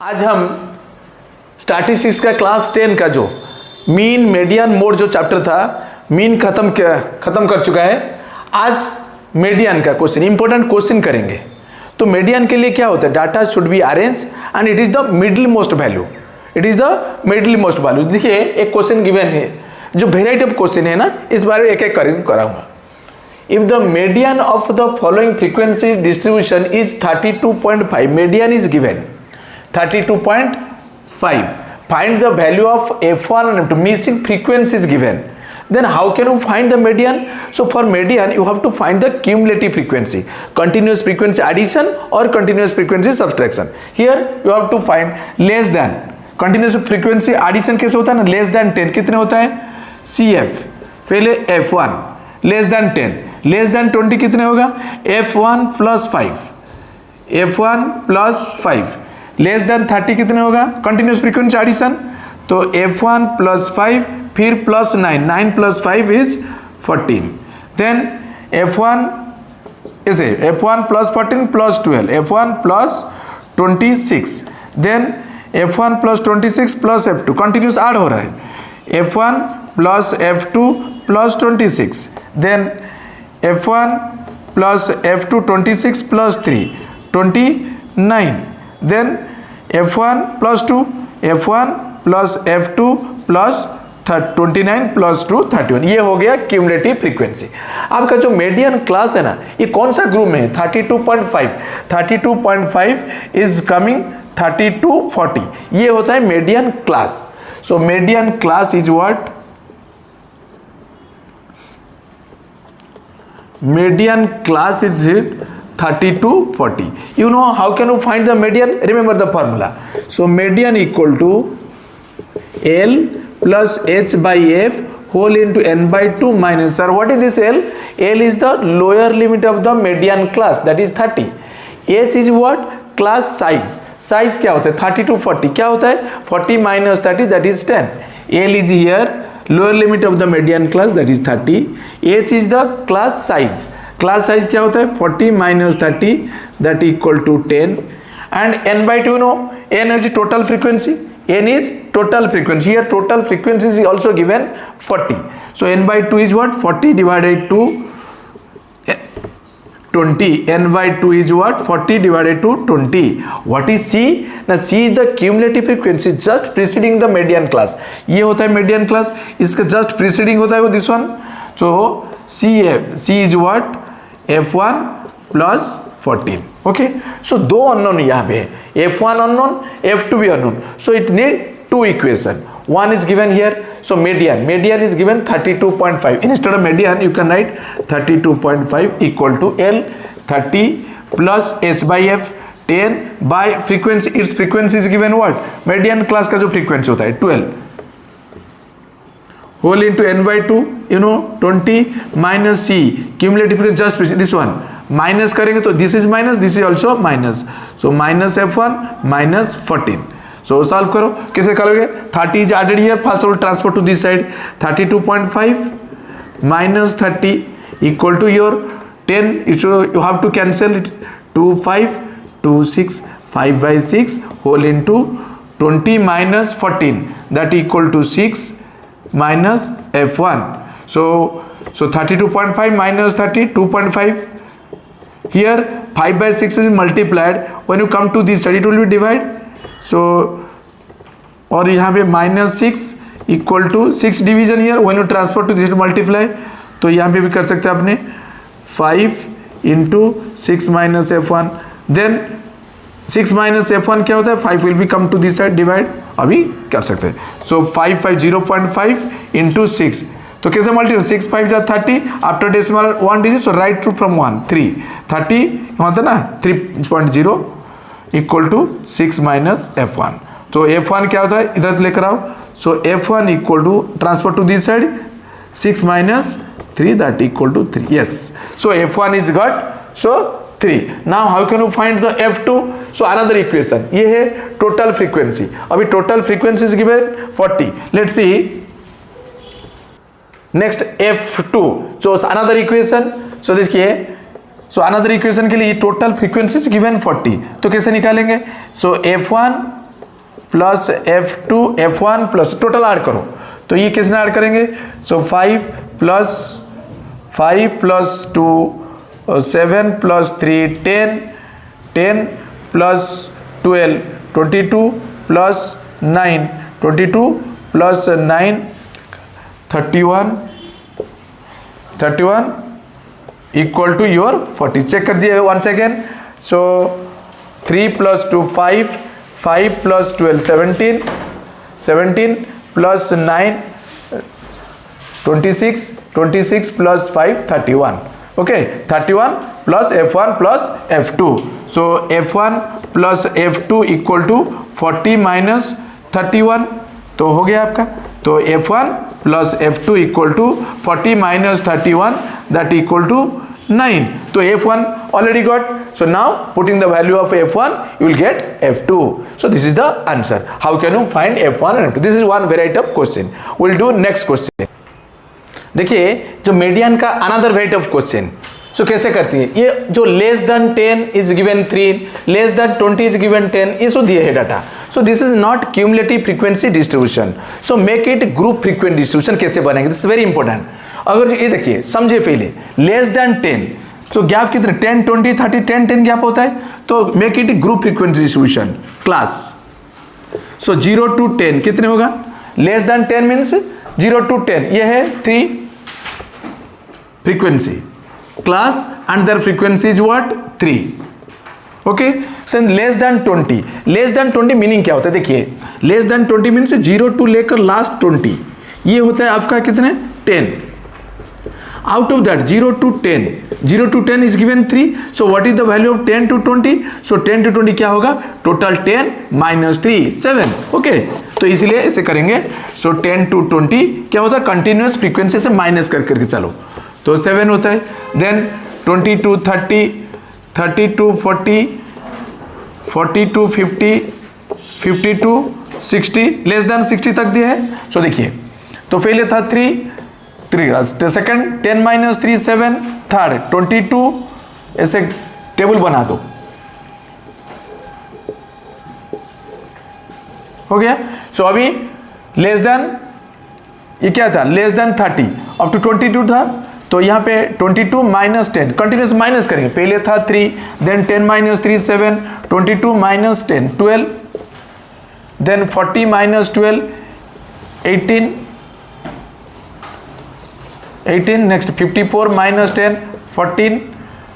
आज हम स्टैटिस्टिक्स का क्लास 10 का जो मीन मीडियन मोड जो चैप्टर था, मीन खत्म कर चुका है। आज मीडियन का क्वेश्चन, इंपॉर्टेंट क्वेश्चन करेंगे। तो मीडियन के लिए क्या होता है, data should be arrange and it is the middle most value, it is the middle most value. देखिए एक क्वेश्चन गिवन है, जो वेराइटी ऑफ क्वेश्चन है ना, इस बारे में एक एक कराऊंगा। If the median of the following frequency distribution is 32.5, median is given 32.5. Find the value of f1 and f2. Missing frequency is given. Then how can you find the median? So for median you have to find the cumulative frequency, continuous frequency addition or continuous frequency subtraction. Here you have to find less than, continuous frequency addition कैसे होता है ना, less than 10 कितने होता है, CF पहले f1 less than 10, less than 20 कितने होगा, f1 plus 5, f1 plus 5, less than 30 कितने होगा, कंटिन्यूस फ्रीक्वेंसी एडिशन, तो f1 प्लस 5 फिर plus 9, 9 plus 5 is 14, then f1 ऐसे f1 plus 14 plus 12, f1 plus 26, then f1 plus 26 plus f2, continuous add हो रहा है, f1 plus f2 plus 26, then f1 plus f2 26 plus 3 29, then f1 plus 2, f1 plus f2 plus 29 plus 2 31। ये हो गया cumulative frequency. आपका जो median class है ना, ये कौन सा ग्रुप में है, 32.5, 32.5 इज कमिंग 3240, ये होता है median class. So median class is what, median class is 3240. You know how can you find the median? Remember the formula. So median equal to L plus H by F whole into n by 2 minus, sir what is this L? L is the lower limit of the median class, that is 30. H is what, class size, size क्या होता है 32 40, क्या होता है 40 minus 30, that is 10. L is here lower limit of the median class, that is 30. H is the class size, class size क्या होता है 40 minus 30, that equal to 10. and n by 2, no, n is total frequency, n is total frequency, here total frequency is also given 40, so n by 2 is what, 40 divided to 20, n by 2 is what, 40 divided to 20. What is C? Now C is the cumulative frequency just preceding the median class. ये होता है median class, इसका just preceding होता है वो this one. So C is what, f1 plus 14. Okay, so दो unknown यहाँ पे है, f1 unknown, f2 भी unknown. So it need two equation. One is given here, so median is given 32.5. Instead of median you can write 32.5 equal to L 30 plus H by F 10 by frequency, its frequency is given what, median class का जो frequency होता है 12 whole into n by 2, you know 20 minus C cumulative just this one, minus करेंगे तो this is minus, this is also minus, so minus f1 minus 14. So solve करो, कैसे करोगे, 30 is added here, first of all transfer to this side, 32.5 minus 30 equal to your 10, you have to cancel it, 2 5 2 6 5 by 6 whole into 20 minus 14, that equal to 6 minus f1, so 32.5 minus 30, 2.5, here 5 by 6 is multiplied, when you come to this side it will be divided, so और यहाँ पे minus 6 equal to 6 division here, when you transfer to this multiply, तो यहाँ पे भी कर सकते हैं आपने 5 into 6 minus f1, then 6 minus f1 क्या होता है, 5 will be come to this side divide, अभी कर सकते हैं, so 0.5 into 6, तो कैसे मल्टीप्लाई, 6 5 जा 30, after decimal 1 digit, so write two from 1 3 30 होता है ना 3.0 इक्वल टू 6 माइनस f1, तो f1 क्या होता है इधर लेकर आओ, so f1 equal to transfer to this side 6 minus 3, that equal to 3, yes, so f1 is got, so 3. now how can you find the f2? so another equation, ये है total frequency, अभी total frequency is given 40, let's see next f2, so another equation, so देखिए, so another equation के लिए total frequency is given 40, तो कैसे निकालेंगे, so f1 plus F2 F1 plus total add करो, तो ये किसने ऐड करेंगे? So 5 plus 2 7 plus 3 10 10 plus 12 22 plus 9 22 plus 9 31 equal to your 40. Check कर दिए one second. So 3 plus 2 5 5 plus 12 17 17 plus 9 26 26 plus 5 31. Okay 31 plus F1 plus F2. So F1 plus F2 equal to 40 minus 31. तो हो गया आपका. तो F1 plus F2 equal to 40 minus 31 that equal to 9. तो F1 already got. So now putting the value of F1 you will get F2. So this is the answer. How can you find F1 and F2? This is one variety of question. We'll do next question. देखिए जो median का another variety of question. सो कैसे करती है ये? जो less then 10 is given 3, less than 20 is given 10, ये सो दिए है data. So this is not cumulative frequency distribution. So make it group frequent distribution. कैसे बनेंगे? This is very important. अगर ये देखिए समझे पहले, लेस देन 10 तो गैप कितने? 10 20 30 10 10 गैप होता है. तो make it group frequency distribution class. So 0 to 10 कितने होगा? लेस देन 10 मीन्स 0 to 10, ये है 3 frequency class and there frequency is what? 3. Okay. So less than 20, less than 20 meaning क्या होता है? देखिए लेस देन 20 मीन्स 0 टू लेकर लास्ट 20, ये होता है आपका कितने? 10. Out of that 0 to 10 is given 3. So what is the value of 10 to 20? So 10 to 20 क्या होगा? Total 10 minus 3 7. Okay. तो इसलिए ऐसे करेंगे. So 10 to 20 क्या होता है? कंटिन्यूस फ्रीक्वेंसी से माइनस करके चलो, तो 7 होता है. Then 20 to 30, 30 to 40, 40 to 50, 50 to 60, less than 60 तक दिया है. सो देखिए तो पहले था 3 सेकंड 10 माइनस 3 7, थर्ड 22, ऐसे टेबल बना दो. हो गया. सो अभी लेस देन ये क्या था? लेस देन 30 अप टू 22 था. तो यहाँ पे 22 माइनस 10 कंटिन्यूस माइनस करेंगे. पहले था 3, then 10 minus 3 7, 22 minus 10 12, then 40 minus 12 18, next 54 minus 10 14,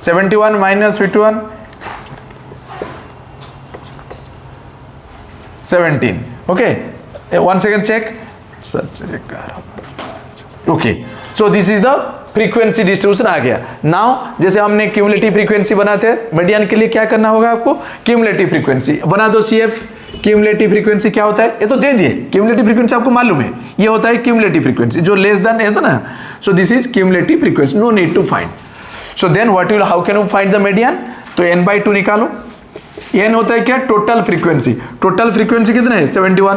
71 minus 51 17. Okay, one second check. Okay, so this is the frequency distribution आ गया. नाउ जैसे हमने क्यूमुलेटिव फ्रीक्वेंसी बनाते हैं, मीडियन के लिए क्या करना होगा आपको? क्यूमुलेटिव फ्रीक्वेंसी बना दो. CF क्यूमुलेटिव फ्रीक्वेंसी क्या होता है? ये तो दे दिए. क्यूमुलेटिव फ्रीक्वेंसी आपको मालूम है, ये होता है क्यूमुलेटिव फ्रीक्वेंसी जो लेस देन है ना. So this is cumulative frequency, no need to find. So then what will, how can you find the median? तो n/2 निकालो. n होता है क्या? Total frequency. टोटल फ्रीक्वेंसी कितना है? 71.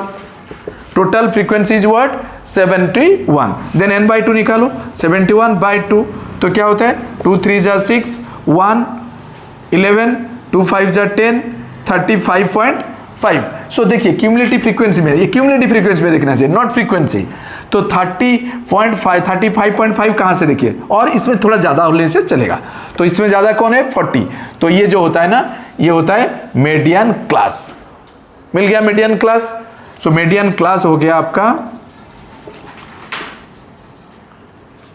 Total frequency is what? 71. Then n/2 निकालो. 71/2 तो क्या होता है? 2 3 जा 6, 1 11, 2 5 जा 10, 35.5. सो देखिए क्यूमुलेटिव फ्रीक्वेंसी में, ये क्यूमुलेटिव फ्रीक्वेंसी में देखना चाहिए, नॉट फ्रीक्वेंसी. तो 30.5 35.5 कहाँ से? देखिए, और इसमें थोड़ा ज़्यादा होने से चलेगा. तो इसमें ज़्यादा कौन है? 40. तो ये जो होता है ना, ये होता है मीडियन क्लास. मिल गया median class. So median class हो गया आपका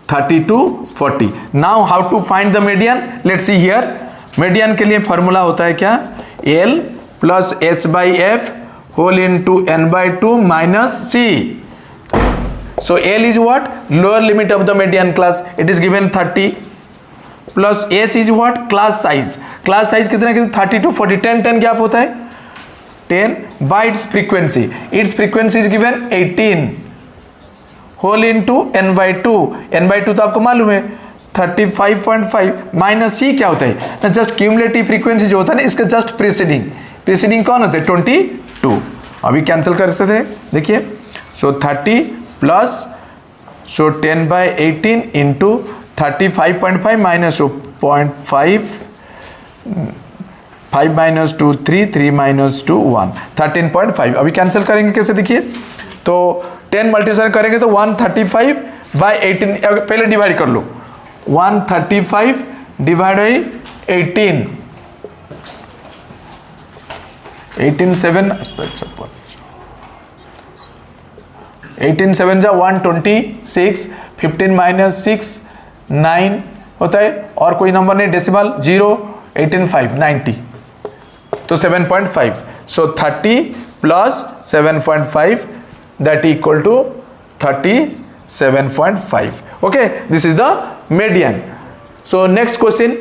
30 to 40. Now how to find the median? Let's see here. Median के लिए फॉर्मूला होता है क्या? L plus h/f whole into n/2 minus c. So L is what? Lower limit of the median class. It is given 30. Plus H is what? Class size. Class size कितना? 30 to 40. 10 gap होता है. 10 by its frequency. Its frequency is given 18. Whole into n/2. n/2 तो आपको मालूम है 35.5 minus c क्या होता है ना? जस्ट क्यूमुलेटिव फ्रीक्वेंसी जो होता है ना, इसका जस्ट प्रीसीडिंग कौन होता है? 22. अभी कैंसिल कर सकते हैं. देखिए सो 30 plus 10/18 into 35.5 minus 0.5 5 minus 2 3, 3 minus 2 1, 13.5। अभी कैंसिल करेंगे कैसे देखिए, तो 10 मल्टीप्लाई करेंगे तो 135/18, पहले डिवाइड कर लो, 135 डिवाइड बाई 18, 18 7 18 7 जा 126, 15 माइनस 6 9 होता है, और कोई नंबर नहीं, डेसिमल 0, 18 5 90, तो 7.5। So 30 plus 7.5 that equal to 37.5। Okay, this is the median. So next question,